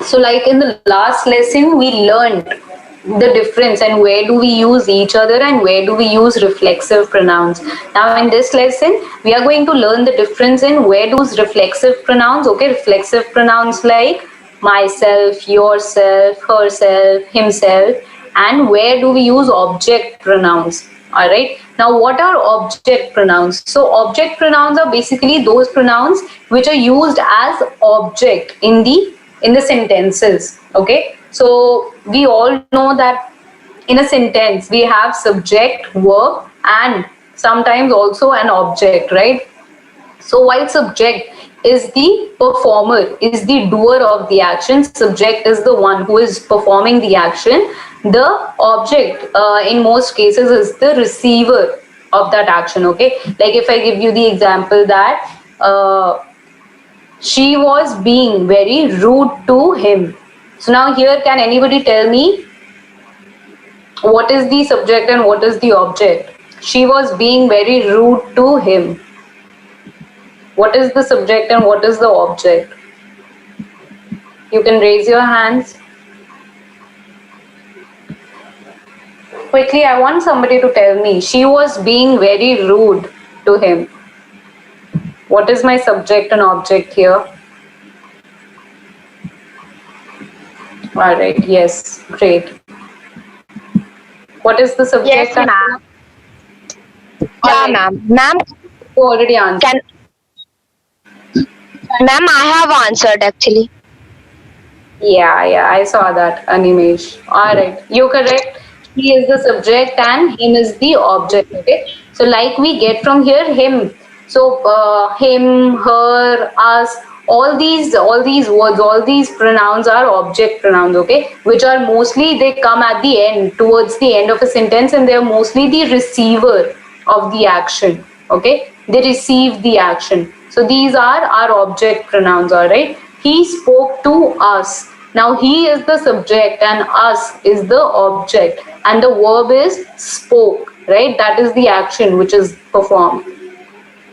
So like in the last lesson, we learned the difference and where do we use each other and where do we use reflexive pronouns. Now in this lesson, we are going to learn the difference in where do we use reflexive pronouns. Okay, reflexive pronouns like myself, yourself, herself, himself, and where do we use object pronouns. All right. Now, what are object pronouns? So, object pronouns are basically those pronouns which are used as object in the sentences. Okay. So, we all know that in a sentence we have subject, verb, and sometimes also an object, right? So while subject is the performer, is the doer of the action, subject is the one who is performing the action. The object, in most cases, is the receiver of that action. Okay, like if I give you the example that she was being very rude to him. So now here, can anybody tell me what is the subject and what is the object? She was being very rude to him. What is the subject and what is the object? You can raise your hands. Quickly, I want somebody to tell me. She was being very rude to him. What is my subject and object here? All right, yes, great. What is the subject? Yes, ma'am. Yeah, ma'am. Ma'am, You already answered. ma'am, I have answered actually. Yeah, I saw that, Animesh. All right, you're correct. He is the subject and him is the object. Okay, so like we get from here him. So him, her, us, all these words, all these pronouns are object pronouns. Okay, which are mostly they come at the end, towards the end of a sentence, and they are mostly the receiver of the action. Okay, they receive the action. So these are our object pronouns. All right. He spoke to us. Now he is the subject and us is the object, and the verb is spoke, right? That is the action which is performed.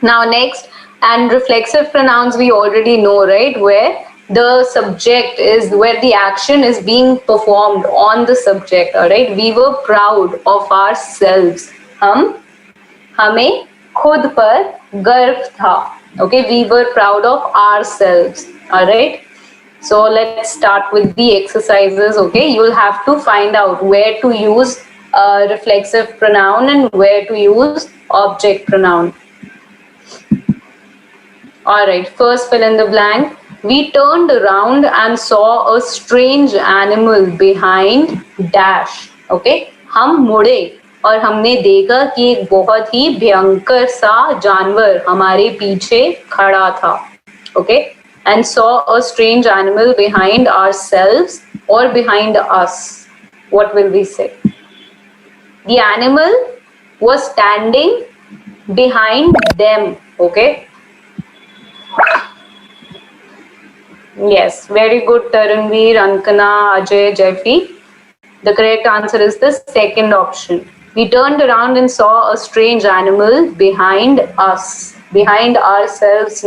Now next, and reflexive pronouns we already know, right? Where the subject is, where the action is being performed on the subject. All right, we were proud of ourselves. हमें खुद पर गर्व था. Okay, we were proud of ourselves. All right, so let's start with the exercises. Okay, you'll have to find out where to use a reflexive pronoun and where to use object pronoun. All right, first fill in the blank. We turned around and saw a strange animal behind dash. Okay, हम मुड़े और हमने देखा कि एक बहुत ही भयंकर सा जानवर हमारे पीछे खड़ा था. Okay, and saw a strange animal behind ourselves or behind us. What will we say? The animal was standing behind them. Okay. Yes, very good, Taranveer, Ankana, Ajay, Jeffy. The correct answer is the second option. We turned around and saw a strange animal behind us, behind ourselves.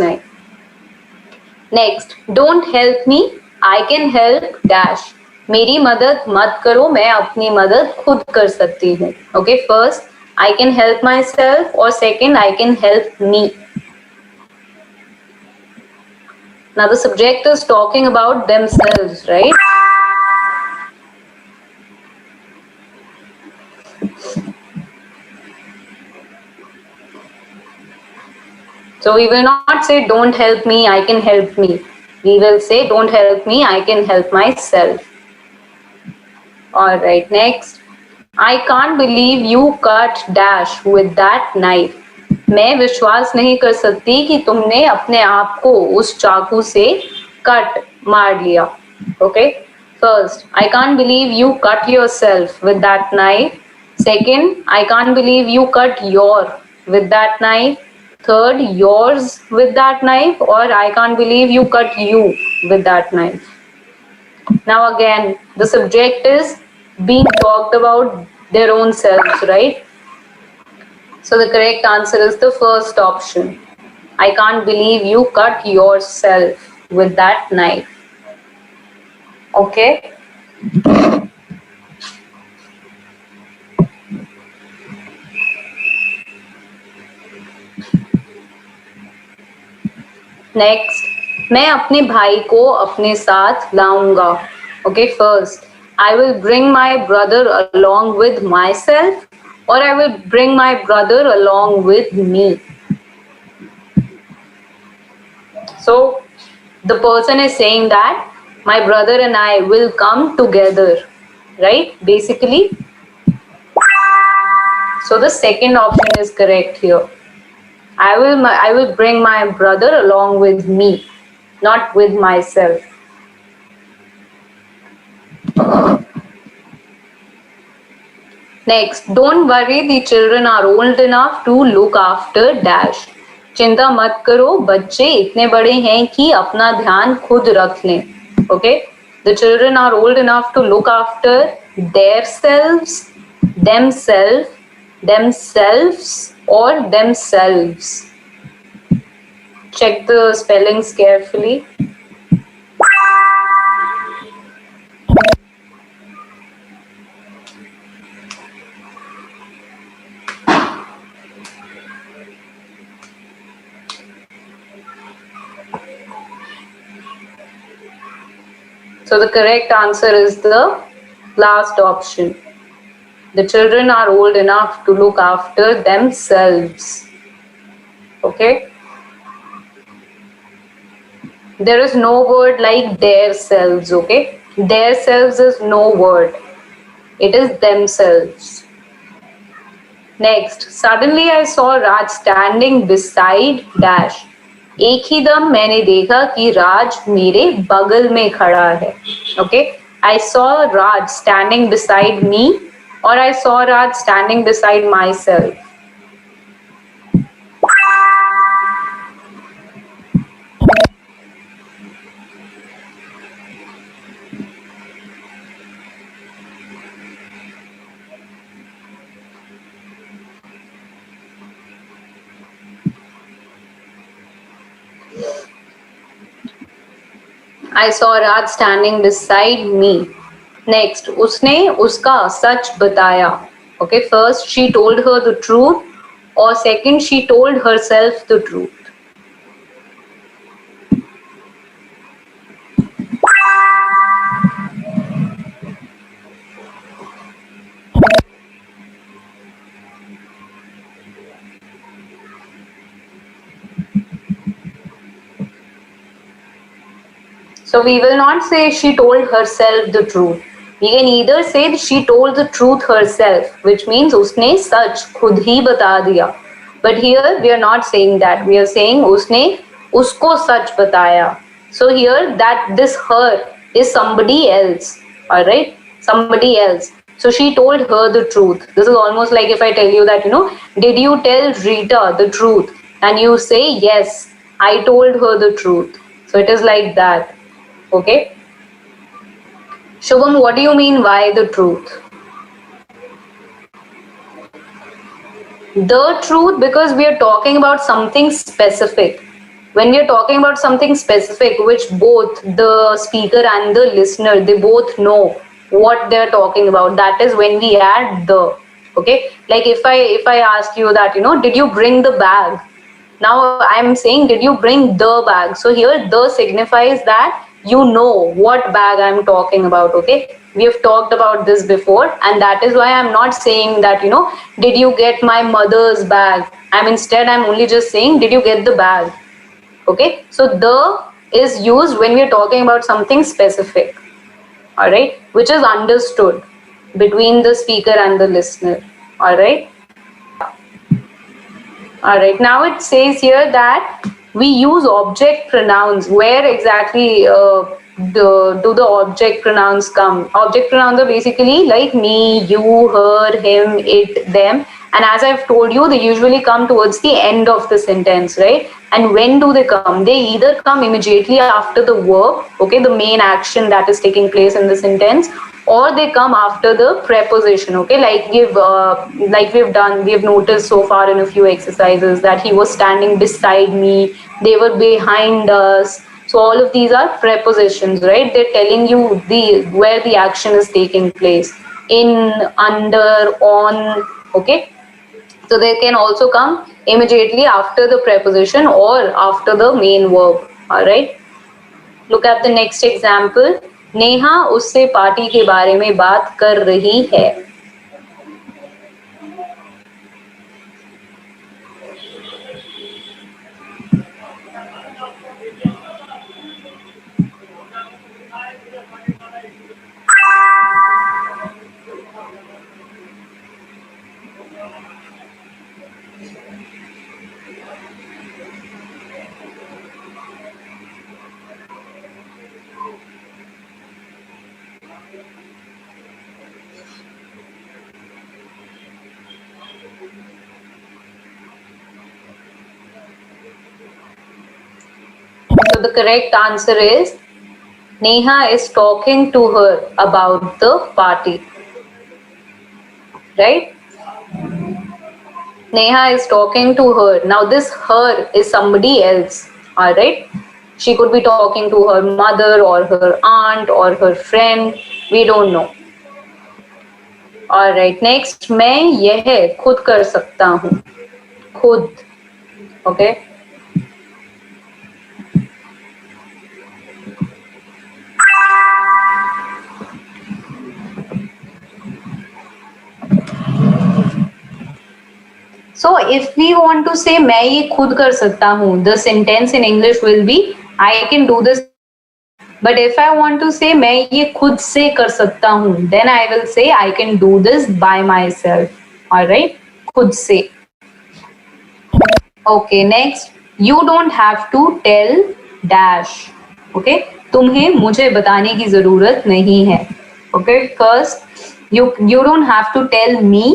Next, don't help me, I can help dash. मेरी मदद मत करो, मैं अपनी मदद खुद कर सकती हूँ. Okay, first, I can help myself, or second, I can help me. Now the subject is talking about themselves, right? So we will not say don't help me, I can help me. We will say don't help me, I can help myself. All right, next. I can't believe you cut dash with that knife. मैं विश्वास नहीं कर सकती कि तुमने अपने आप को उस चाकू से कट मार लिया. Okay, first, I can't believe you cut yourself with that knife. Second, I can't believe you cut your with that knife. Third, yours with that knife, or I can't believe you cut you with that knife. Now again, the subject is being talked about their own selves, right? So the correct answer is the first option. I can't believe you cut yourself with that knife. Okay. Next, मैं अपने भाई को अपने साथ लाऊंगा. Okay, first I will bring my brother along with myself और I will bring my brother along with me. So the person is saying that my brother and I will come together, right? Basically, so the second option is correct here. I will bring my brother along with me, not with myself. Next, don't worry, the children are old enough to look after dash. चिंता मत करो, बच्चे इतने बड़े हैं कि अपना ध्यान खुद रख लें. Okay, the children are old enough to look after themselves or themselves. Check the spellings carefully. So the correct answer is the last option. The children are old enough to look after themselves. Okay? There is no word like their selves, okay? Their selves is no word. It is themselves. Next, suddenly I saw Raj standing beside dash. एक ही दम मैंने देखा कि राज मेरे बगल में खड़ा है. Okay, I saw Raj standing beside me or I saw Raj standing beside myself. I saw Raj standing beside me. Next, उसने उसका सच बताया. Okay, first she told her the truth or second she told herself the truth. So we will not say she told herself the truth. We can either say she told the truth herself, which means उसने सच खुद ही बता दिया. But here we are not saying that. We are saying उसने उसको सच बताया. So here that this her is somebody else. Alright? Somebody else. So she told her the truth. This is almost like if I tell you that, did you tell Rita the truth? And you say, yes, I told her the truth. So it is like that. Okay. Shubham, what do you mean by the truth? The truth, because we are talking about something specific. When we are talking about something specific, which both the speaker and the listener, they both know what they're talking about. That is when we add the. Okay. Like if I ask you that, did you bring the bag? Now I'm saying, did you bring the bag? So here the signifies that you know what bag I'm talking about, okay? We have talked about this before, and that is why I'm not saying that, did you get my mother's bag? I'm only just saying, did you get the bag? Okay, so the is used when we're talking about something specific, all right, which is understood between the speaker and the listener, all right? All right, now it says here that we use object pronouns. Where exactly do the object pronouns come? Object pronouns are basically like me, you, her, him, it, them. And as I've told you, they usually come towards the end of the sentence, right? And when do they come? They either come immediately after the verb, okay, the main action that is taking place in the sentence, or they come after the preposition, okay, like we've noticed so far in a few exercises that he was standing beside me, they were behind us, So all of these are prepositions, right? They're telling you where the action is taking place. In, under, on, okay? So they can also come immediately after the preposition or after the main verb, alright? Look at the next example. Neha उससे party के बारे में बात कर रही है. So the correct answer is Neha is talking to her about the party. Right? Neha is talking to her. Now this her is somebody else. Alright? She could be talking to her mother or her aunt or her friend. We don't know. Alright, next मैं यह खुद कर सकता हूँ. खुद. Okay? So if we want to say मैं ये खुद कर सकता हूँ, the sentence in English will be I can do this. But if I want to say मैं ये खुद से कर सकता हूँ, then I will say I can do this by myself. Alright? खुद से. Okay, next. You don't have to tell dash. Okay? तुम्हें मुझे बताने की जरूरत नहीं है. Okay? First, you don't have to tell me.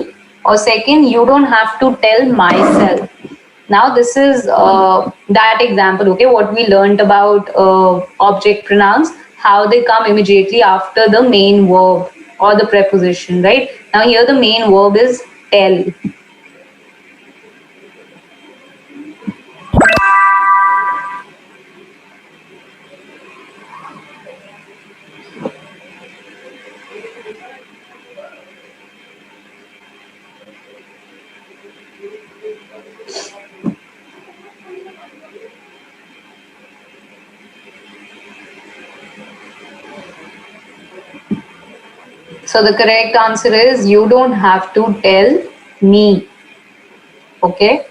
Or second, you don't have to tell myself. Now this is that example, okay, what we learned about object pronouns, how they come immediately after the main verb or the preposition, right? Now here the main verb is tell. So the correct answer is you don't have to tell me. Okay?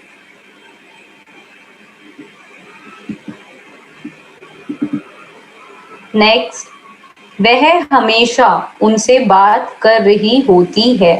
Next, वह हमेशा उनसे बात कर रही होती है.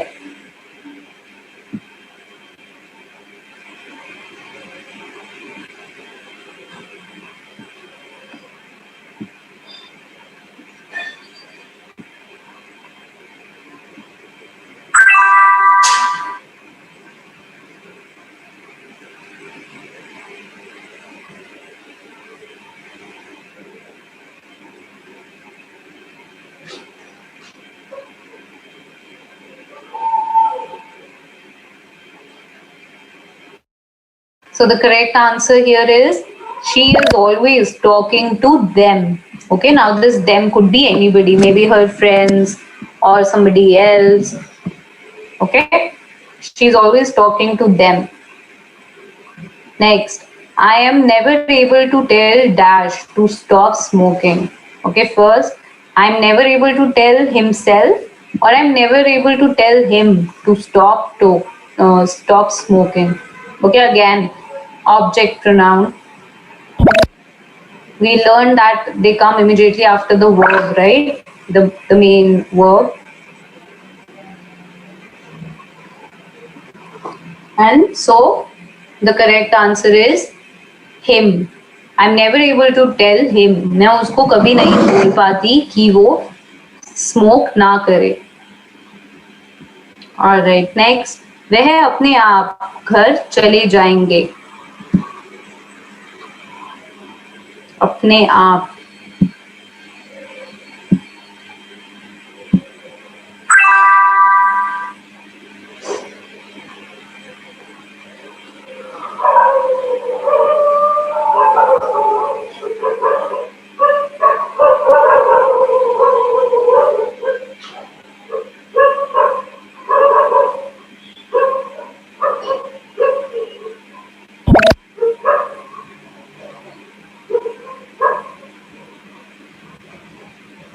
So the correct answer here is she is always talking to them. Okay, now this them could be anybody, maybe her friends or somebody else. Okay, she's always talking to them. Next, I am never able to tell Dash to stop smoking. Okay, first, I'm never able to tell himself or I'm never able to tell him to stop smoking. Okay, again, object pronoun. We learned that they come immediately after the verb, right? The main verb. And so the correct answer is him. I'm never able to tell him. मैं उसको कभी नहीं बोल पाती कि वो smoke ना करे. Alright, next. वह अपने आप घर चले जाएंगे. अपने आप.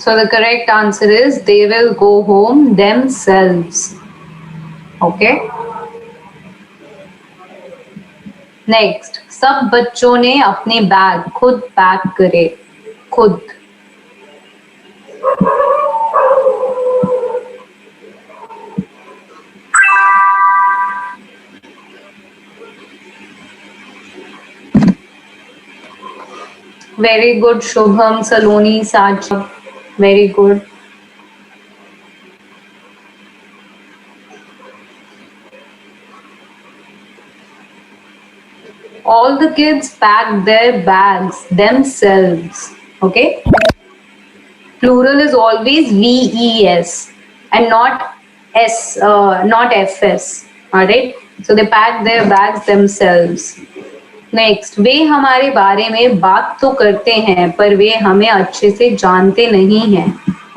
So the correct answer is they will go home themselves. Okay. Next, सब बच्चों ने अपने बैग खुद पैक करे. खुद. Very good, Shubham, Saloni, Sajid. Very good. All the kids packed their bags themselves. Okay. Plural is always VES and not not FS. Alright. So they packed their bags themselves. Next, वे हमारे बारे में बात तो करते हैं पर वे हमें अच्छे से जानते नहीं हैं.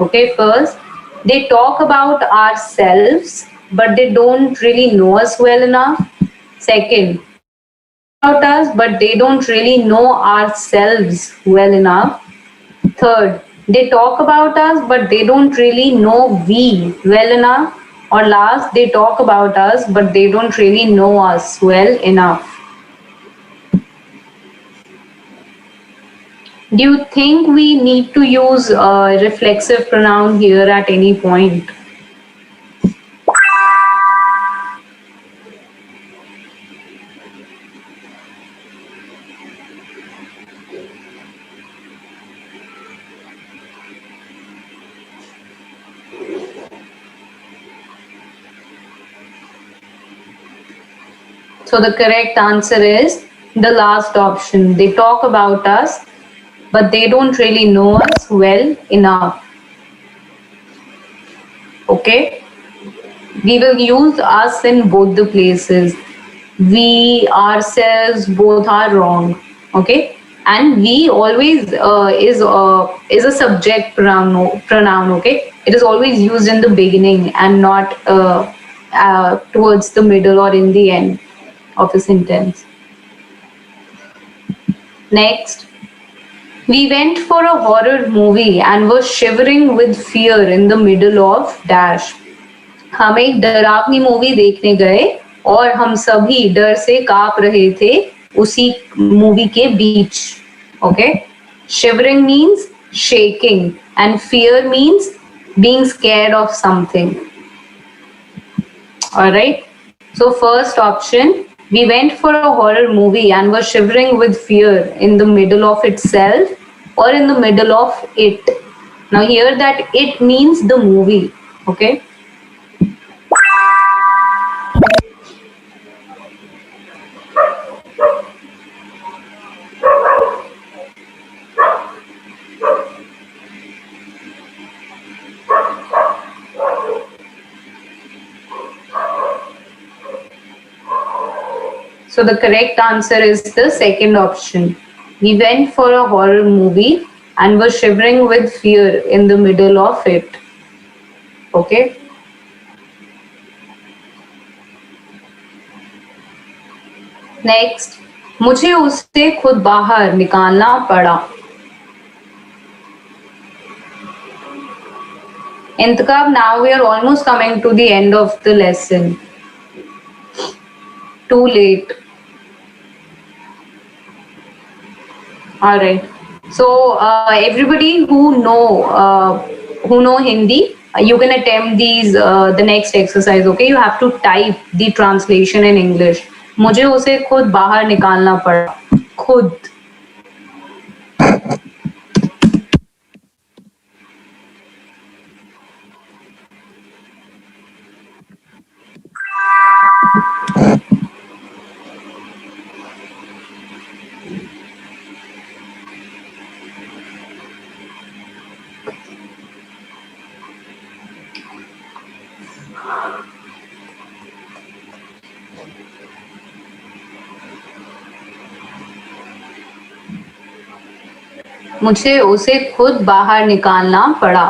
Okay, first they talk about ourselves but they don't really know us well enough. Second, about us but they don't really know ourselves well enough. Third, they talk about us but they don't really know we well enough. Or last, they talk about us but they don't really know us well enough. Do you think we need to use a reflexive pronoun here at any point? So the correct answer is the last option. They talk about us, but they don't really know us well enough. Okay? We will use us in both the places. We, ourselves, both are wrong. Okay? And we always is a subject pronoun. Okay? It is always used in the beginning and not towards the middle or in the end of a sentence. Next, we went for a horror movie and were shivering with fear in the middle of dash. हम एक डरावनी movie देखने गए और हम सभी डर से कांप रहे थे उसी मूवी के बीच. Okay? Shivering means shaking and fear means being scared of something. Alright? So first option, we went for a horror movie and were shivering with fear in the middle of itself or in the middle of it. Now here that it means the movie. Okay. So the correct answer is the second option. We went for a horror movie and were shivering with fear in the middle of it. Okay. Next, मुझे उससे खुद बाहर निकालना पड़ा. Intikab, now we are almost coming to the end of the lesson. Too late. All right. So everybody who know Hindi, you can attempt these the next exercise. Okay, you have to type the translation in English. मुझे उसे खुद बाहर निकालना पड़ा. खुद. मुझे उसे खुद बाहर निकालना पड़ा.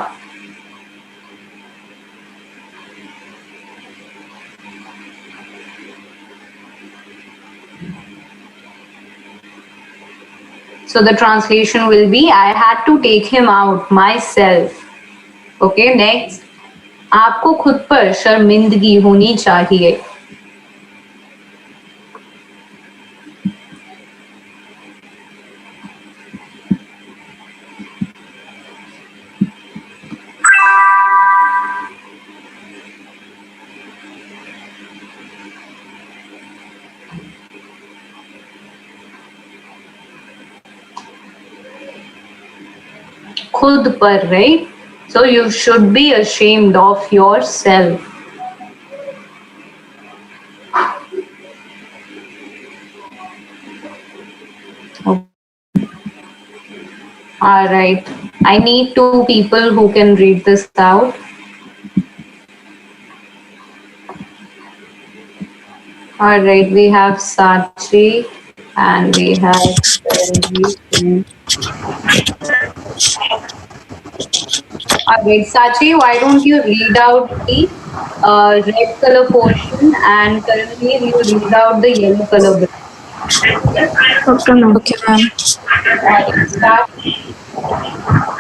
So the translation will be, I had to take him out myself. Okay next, आपको खुद पर शर्मिंदगी होनी चाहिए. खुद पर, right? So you should be ashamed of yourself. All right. I need two people who can read this out. All right. We have Sachi and we have Ranveer. All right, Sachi, why don't you read out the red color portion and currently you read out the yellow color bit. Okay, ma'am. Okay, ma'am. Start.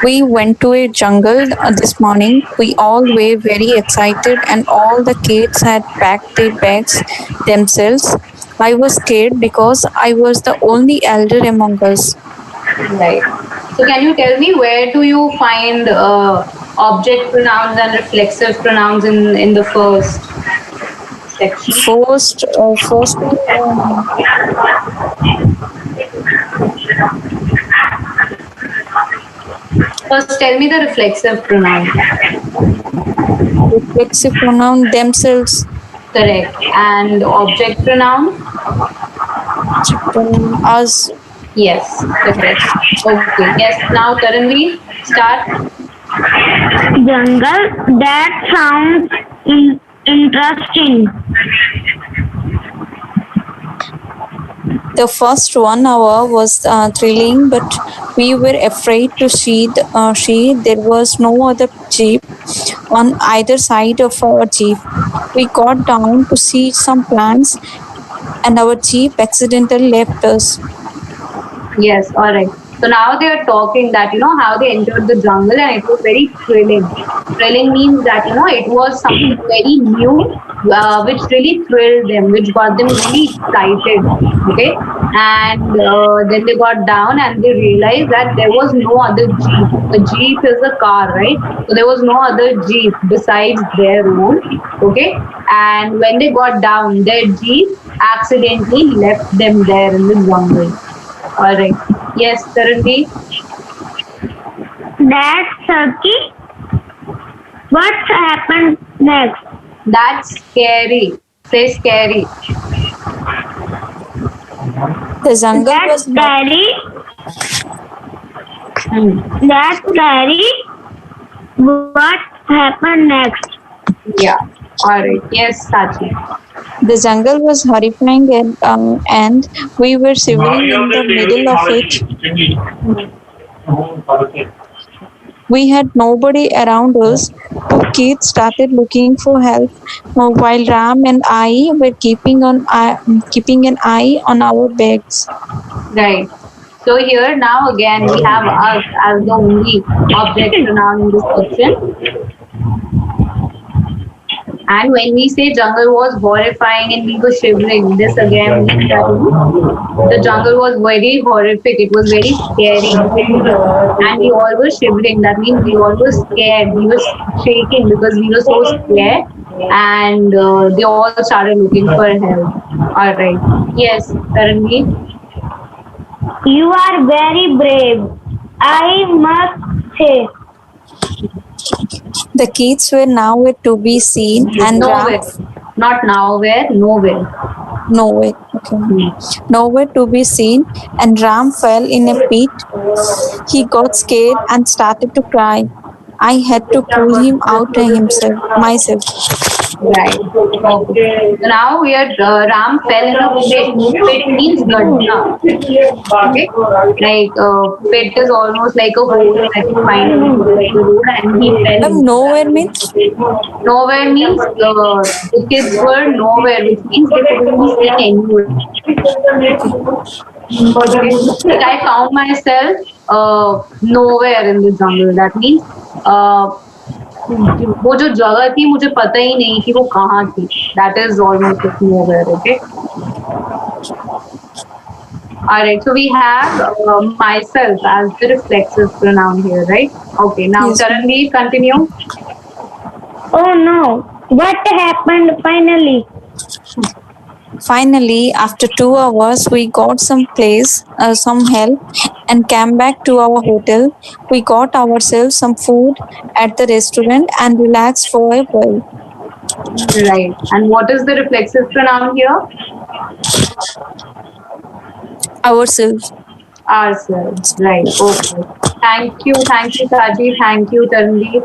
We went to a jungle this morning. We all were very excited, and all the kids had packed their bags themselves. I was scared because I was the only elder among us. Right. So can you tell me where do you find object pronouns and reflexive pronouns in the first section? First, First, tell me the reflexive pronoun. reflexive pronoun themselves. Correct. And object pronoun? Us. Yes, correct. Okay. Yes. Now, Taranvi, start. Jungle. That sounds interesting. The first 1 hour was thrilling, but we were afraid to see. There was no other jeep on either side of our jeep. We got down to see some plants, and our jeep accidentally left us. Yes, all right. So now they are talking that, how they entered the jungle and it was very thrilling. Thrilling means that, it was something very new, which really thrilled them, which got them really excited. Okay. And then they got down and they realized that there was no other Jeep. A Jeep is a car, right? So there was no other Jeep besides their own. Okay. And when they got down, their Jeep accidentally left them there in the jungle. All right. Yes, Taranvi. That's Turkey. What's happened next? That's scary. Say scary. The jungle That's was scary. That's scary. What happened next? Yeah. All right. Yes, Sachi. The jungle was horrifying, and we were shivering in the middle of it. We had nobody around us. Two kids started looking for help, while Ram and I were keeping an eye on our bags. Right. So here now again we have us as the only object pronoun in this section. And when we say jungle was horrifying and we were shivering, this again means that the jungle was very horrific. It was very scary. And we all were shivering. That means we all were scared. We were shaking because we were so scared. And they all started looking for help. All right. Yes, Taranvi. You are very brave. I must say. The kids were nowhere to be seen, and Nowhere. Not nowhere, nowhere. nowhere, okay, nowhere to be seen, and Ram fell in a pit. He got scared and started to cry. I had to pull him out myself. Right. Okay. So now we are Ram fell in a pit. Pit means gadna. Okay. Like pit is almost like a hole that you find in the road, and he fell. Ma'am, nowhere means Nowhere means the kids were nowhere, which means they couldn't be seen anywhere. Okay. Like I found myself nowhere in the jungle. That means वो जो जगह थी मुझे पता ही नहीं कि वो कहाँ थी. That is almost like nowhere. Okay. All right. So we have myself as the reflexive pronoun here, right? Okay. Now, Yes, ma'am. Taranveer, continue. Oh no, what happened finally? Finally, after 2 hours, we got some help, and came back to our hotel. We got ourselves some food at the restaurant and relaxed for a while. Right. And what is the reflexive pronoun here? Ourselves. Ourselves. Right. Okay. Thank you. Thank you, Saji. Thank you, Taranveer.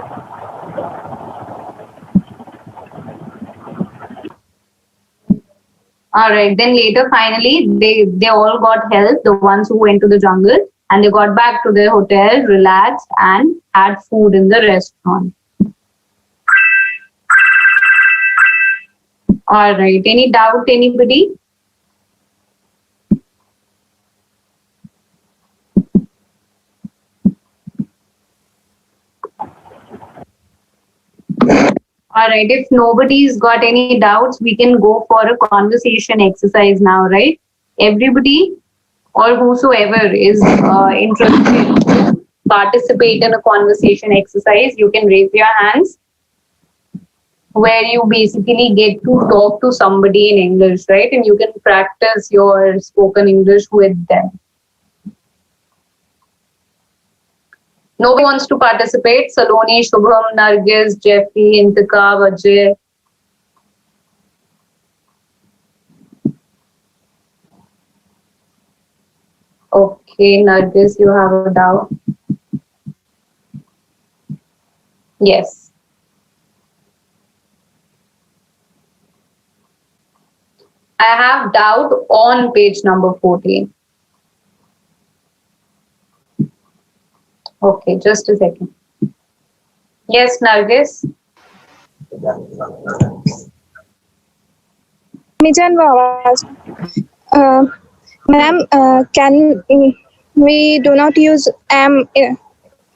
All right. Then later, finally, they all got help. The ones who went to the jungle, and they got back to their hotel, relaxed, and had food in the restaurant. All right. Any doubt, anybody? All right. If nobody's got any doubts, we can go for a conversation exercise now, right? Everybody or whosoever is interested to participate in a conversation exercise, you can raise your hands, where you basically get to talk to somebody in English, right? And you can practice your spoken English with them. Nobody wants to participate. Saloni, Shubham, Nargis, Jeffrey, Intikab, Ajay. Okay, Nargis, you have a doubt. Yes. I have doubt on page number 14. Okay, just a second. Yes, Nargis. Mijan Wawaz. Ma'am, can we do not use am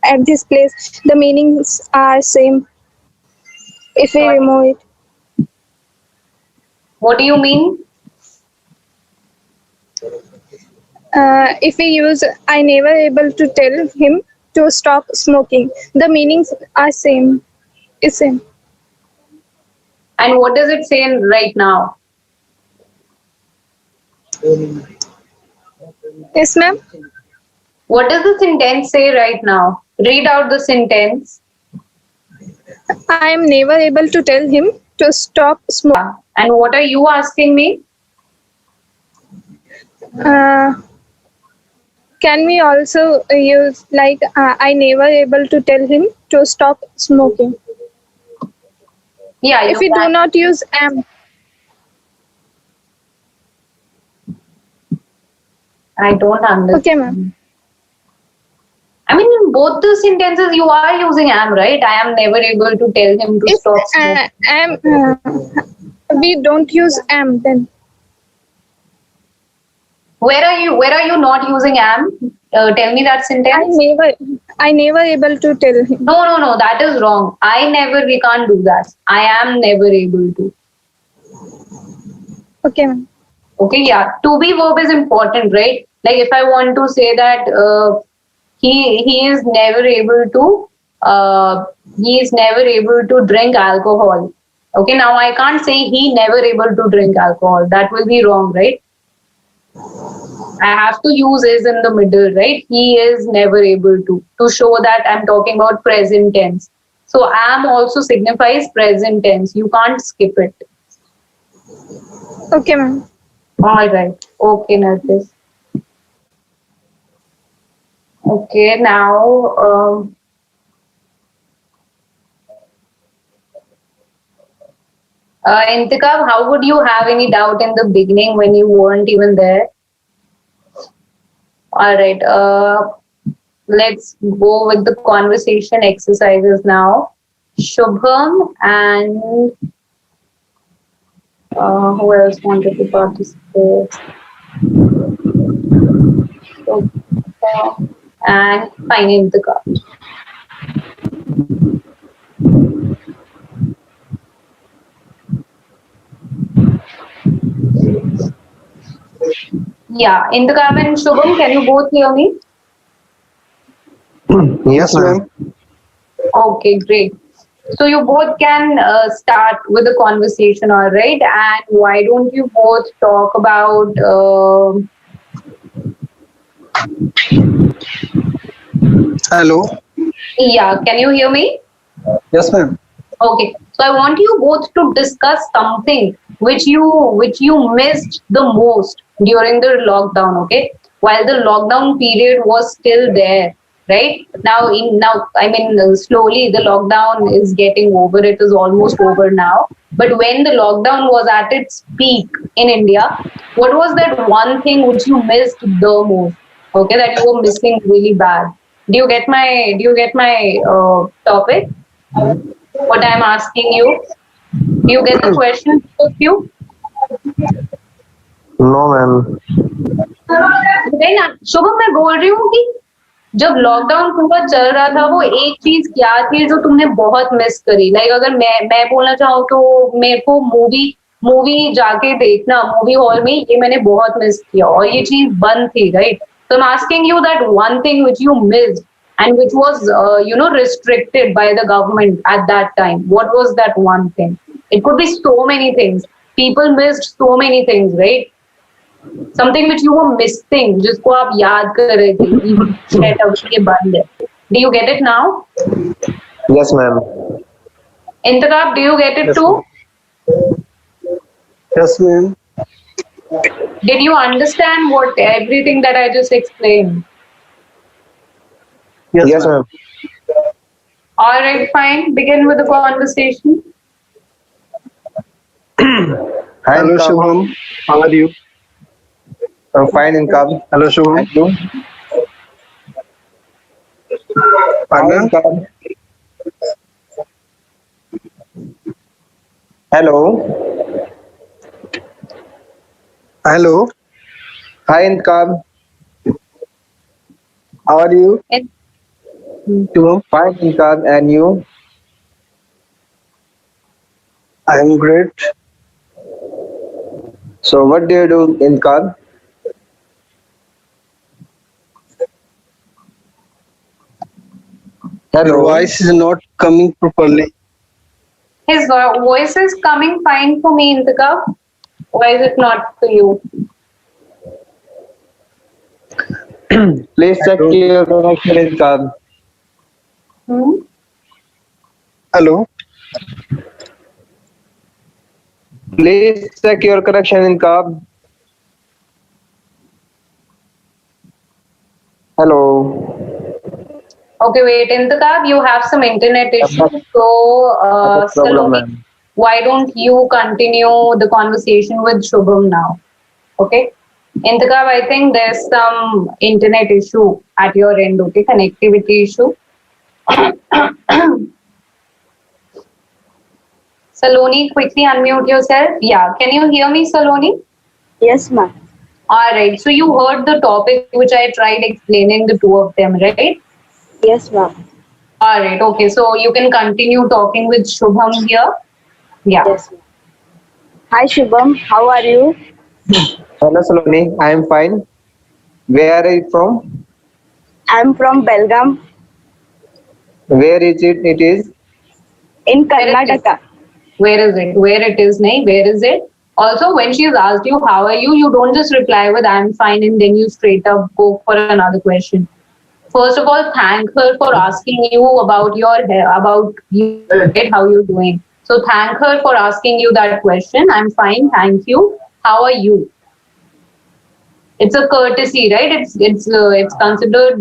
at this place? The meanings are same if we remove it. What do you mean? If we use I never able to tell him to stop smoking, the meanings are same. Is same. And what does it say right now? Yes, ma'am. What does the sentence say right now? Read out the sentence. I am never able to tell him to stop smoking. And what are you asking me? Can we also use like I never able to tell him to stop smoking? Yeah, If we do not use am. I don't understand. Okay, ma'am. I mean, in both the sentences, you are using am, right? I am never able to tell him to If stop smoking. we don't use am, then Where are you not using am? Tell me that sentence. I never able to tell him. No, that is wrong. We can't do that. I am never able to. Okay, ma'am. Okay, yeah. To be verb is important, right? Like if I want to say that he is never able to drink alcohol. Okay, now I can't say he never able to drink alcohol. That will be wrong, right? I have to use is in the middle, right? He is never able to show that I'm talking about present tense. So am also signifies present tense. You can't skip it. Okay, ma'am. All right. Okay, Nargis. Okay, now Intikab, how would you have any doubt in the beginning when you weren't even there? All right. Let's go with the conversation exercises now. Shubham and who else wanted to participate? Shubham and fine, Intikab. Yeah, Intikam and Shubham, can you both hear me? Yes, ma'am. Okay, great. So you both can start with the conversation, all right? And why don't you both talk about? Hello. Yeah, can you hear me? Yes, ma'am. Okay. So I want you both to discuss something which you missed the most during the lockdown. Okay, while the lockdown period was still there, right? Now I mean slowly the lockdown is getting over. It is almost over now. But when the lockdown was at its peak in India, what was that one thing which you missed the most? Okay, that you were missing really bad. Do you get my topic? What I'm asking you? Do you get the question of you? No, ma'am. नहीं ना शुभम मैं बोल रही हूँ कि जब lockdown पूरा चल रहा था वो एक चीज क्या थी जो तुमने बहुत मिस करी लाइक अगर मैं बोलना चाहूँ तो मेरे को मूवी मूवी जाके देखना मूवी हॉल में ये मैंने बहुत मिस किया और ये चीज बंद थी right so I'm asking you that one thing which you missed and which was restricted by the government at that time what was that one thing it could be so many things people missed so many things right something which you were missing जिसको आप याद कर रहे थे that अब ये बंद है do you get it now Yes, ma'am. Intakab do you get it Yes, too Yes, ma'am. did you understand what everything that I just explained Yes, ma'am. all right fine begin with the conversation Hi, Hello, Inkab. Shubham. How are you? I'm fine, Inkab. Hello, Shubham. And you? Hi, Anna? Inkab. Hello. Hello. Hi, Inkab. How are you? And- Shubham. Fine, Inkab. And you? I am great. So, what do you do, Inkab? Your Hello. voice is not coming properly. his voice is coming fine for me Intakab why is it not for you Please check your connection, Inkab. hmm? Hello. Please check your connection, Inkab. Hello. Okay, wait, Intakab, you have some internet issues. So, No problem, Saloni, ma'am. why don't you continue the conversation with Shubham now? Okay. Intakab, I think there's some internet issue at your end, okay? Connectivity issue. Saloni, quickly unmute yourself. Yeah, can you hear me, Saloni? Yes, ma'am. All right. So, you heard the topic which I tried explaining the two of them, right? Yes, ma'am. All right. Okay. So you can continue talking with Shubham here. Yeah. Yes, ma'am. Hi, Shubham. How are you? Hello, Saloni. I am fine. Where are you from? I'm from Belgaum Where is it? It is. in Where it is? Karnataka. Where is it? Where it is, nahi? Where is it? Also, when she's asked you, how are you? You don't just reply with, I'm fine, and then you straight up go for another question. First of all, thank her for asking you about your hair, about you, right, how you're doing. So thank her for asking you that question. I'm fine, thank you. How are you? It's a courtesy, right? It's considered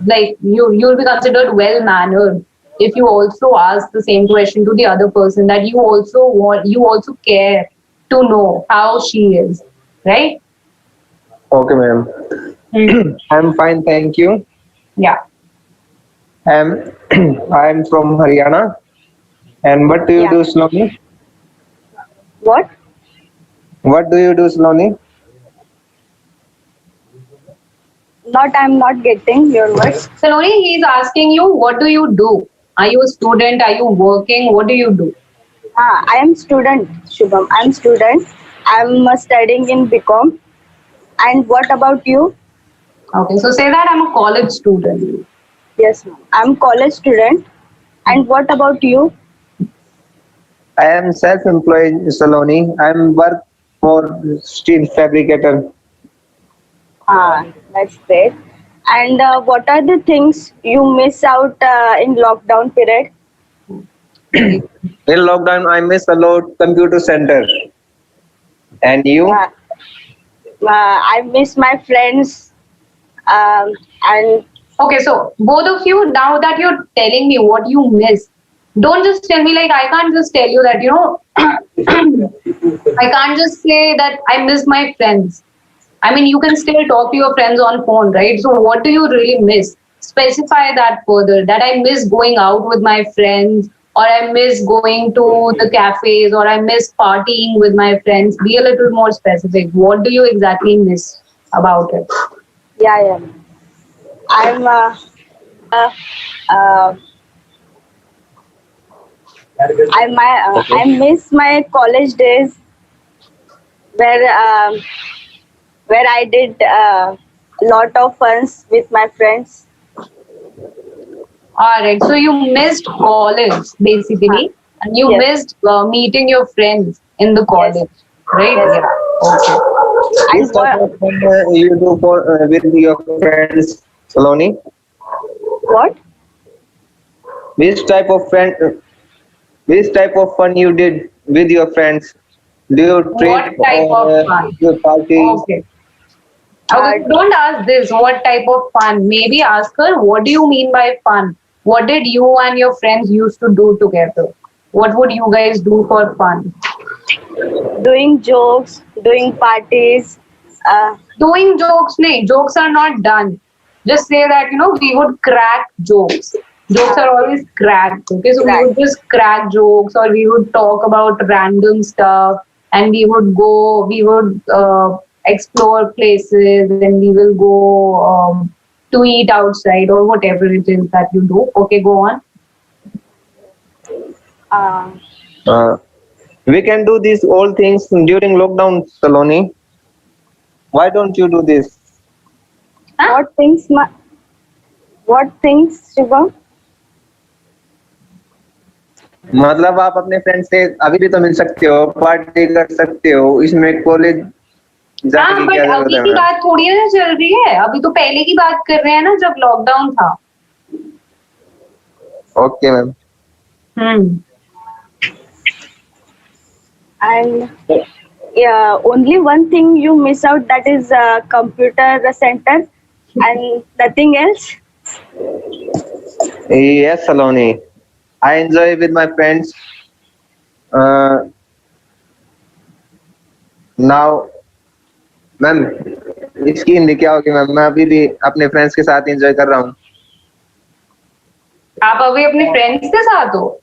like you'll be considered well mannered if you also ask the same question to the other person that you also care to know how she is, right? Okay, ma'am. Hmm. I'm fine, thank you. Yeah. I'm I'm from Haryana. And what do you Yeah. do, Saloni? What? What do you do, Saloni? I'm not getting your words. Saloni, he's asking you, what do you do? Are you a student? Are you working? What do you do? I am student, Shubham. I'm student. I'm studying in BCom. And what about you? Okay, so say that I'm a college student. Yes, ma'am. I'm college student. And what about you? I am self-employed, Saloni. I am work for steel fabricator. That's great. And what are the things you miss out in lockdown period? In lockdown, I miss a lot computer center. And you? Uh, I miss my friends. And Okay, so both of you, now that you're telling me what you miss, don't just tell me like I can't just tell you that, I can't just say that I miss my friends. I mean, you can still talk to your friends on phone, right? So what do you really miss? Specify that further. That I miss going out with my friends, or I miss going to the cafes, or I miss partying with my friends. Be a little more specific. What do you exactly miss about it? yeah. I'm uh, I miss my college days where where I did a lot of funs with my friends. All right. So you missed college basically, and you Yes. missed meeting your friends in the Yes. college, right? Yes. Yeah. Okay. Which And type of fun you do for with your friends, Saloni? what? Which type of friend? Which type of fun you did with your friends? Do you What trip type or of fun? you party? Okay. Okay, so don't ask this. What type of fun? Maybe ask her, what do you mean by fun? What did you and your friends used to do together? What would you guys do for fun? Doing jokes, doing parties. Doing jokes, nahi, jokes are not done. Just say that, we would crack jokes. Jokes are always cracked. Okay, so we Right. would just crack jokes, or we would talk about random stuff, and we would explore places, and we will go to eat outside, or whatever it is that you do. Okay, go on. Uh, Uh, we can do these all things during lockdown, Saloni. Why don't you do this? Huh? what things, Shubham? मतलब आप अपने friend से अभी भी तो मिल सकते हो, party कर सकते हो, इसमें कॉलेज जाने हाँ, की बट क्या जरूरत अभी है की मैम? बात थोड़ी ना चल रही है, अभी तो पहले की बात कर रहे हैं ना, जब लॉकडाउन था. Okay ma'am. And yeah, only one thing you miss out, that is computer center, and nothing else. Yes, Saloni. I enjoy with my friends. Now, ma'am इसकी हिंदी क्या होगी मैम? मैं अभी भी अपने फ्रेंड्स के साथ एंजॉय कर रहा हूँ. आप अभी अपने फ्रेंड्स के साथ हो?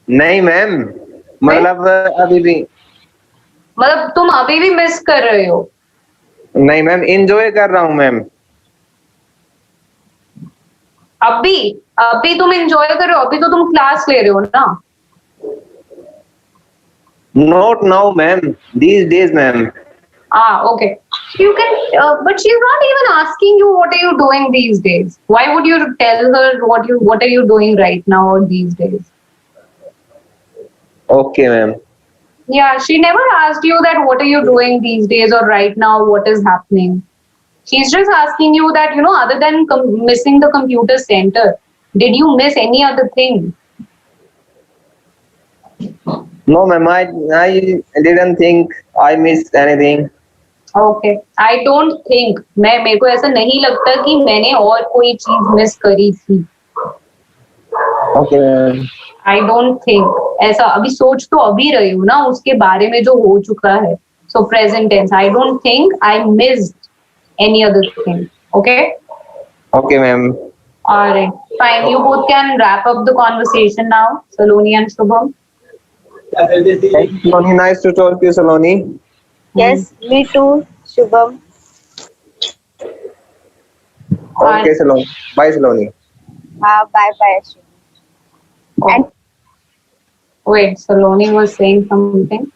नहीं मैम, मतलब अभी भी मतलब तुम अभी भी मिस कर रहे हो? नहीं मैम, एंजॉय कर रहा हूँ मैम. अभी अभी तुम एंजॉय कर रहे हो? अभी तो तुम क्लास ले रहे हो ना. Not now ma'am, these days ma'am. Okay. You can, but she's not even asking you what are you doing these days. Why would you tell her what are you doing right now or these days? Okay ma'am. Yeah, she never asked you that what are you doing these days or right now what is happening. She's just asking you that, other than missing the computer center, did you miss any other thing? No ma'am, I didn't think I missed anything. Okay. I don't think, मेरे को ऐसा नहीं लगता कि मैंने और कोई चीज मिस करी थी. Okay ma'am. I don't think. ऐसा अभी सोच तो अभी रही हूँ ना उसके बारे में जो हो चुका है. So present tense. I don't think I missed any other thing. Okay? Okay ma'am. Alright. Fine. You both can wrap up the conversation now, Saloni and Shubham. Thank you, Saloni. Nice to talk to you, Saloni. Yes, me too, Shubham. Okay, Saloni. Bye, Saloni. Bye bye, Shubham. And Wait, Saloni was saying something.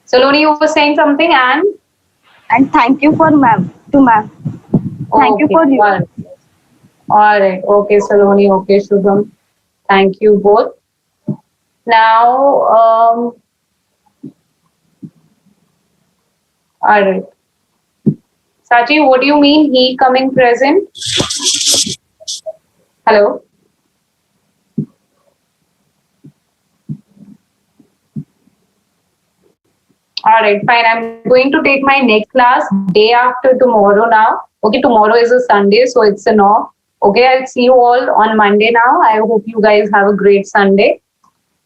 Saloni, you were saying something and And thank you for ma'am. To ma'am. Thank you Okay. for you. All right. Okay, Saloni. Okay, Shubham. Thank you both. Now, all right. Sachi, what do you mean he coming present? Hello? All right, fine. I'm going to take my next class day after tomorrow now. Okay, tomorrow is a Sunday, so it's an off. Okay, I'll see you all on Monday now. I hope you guys have a great Sunday.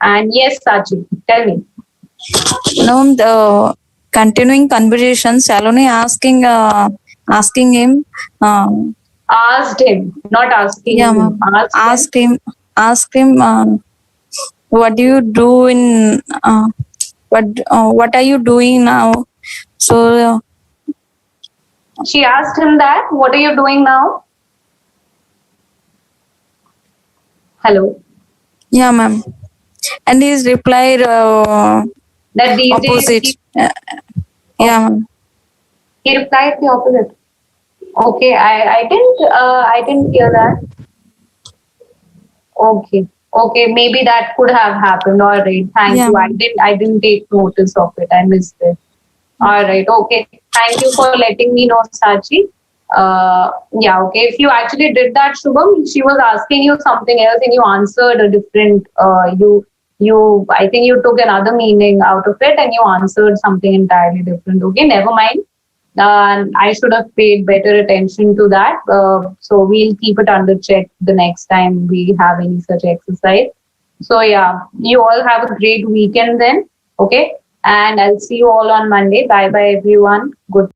And yes, Sachi, tell me. No, the continuing conversation, Saloni asking him, uh, Asked him, not asking yeah, him. ma'am. Asked him. Asked him, what do you do in, what are you doing now? So, She asked him that. What are you doing now? Hello. yeah, ma'am. And he's replied, That these days opposite. Yeah, ma'am. he replied the opposite. Okay, I didn't hear that. Okay. Okay, maybe that could have happened. All right. Thank Yeah, you. ma'am. I didn't take notice of it. I missed it. All right. Okay. Thank you for letting me know, Sachi. Yeah, okay. If you actually did that, Shubham, she was asking you something else and you answered a different I think you took another meaning out of it and you answered something entirely different. Okay, never mind. I should have paid better attention to that. So we'll keep it under check the next time we have any such exercise. So yeah, you all have a great weekend then. Okay. And I'll see you all on Monday. Bye bye, everyone. Good.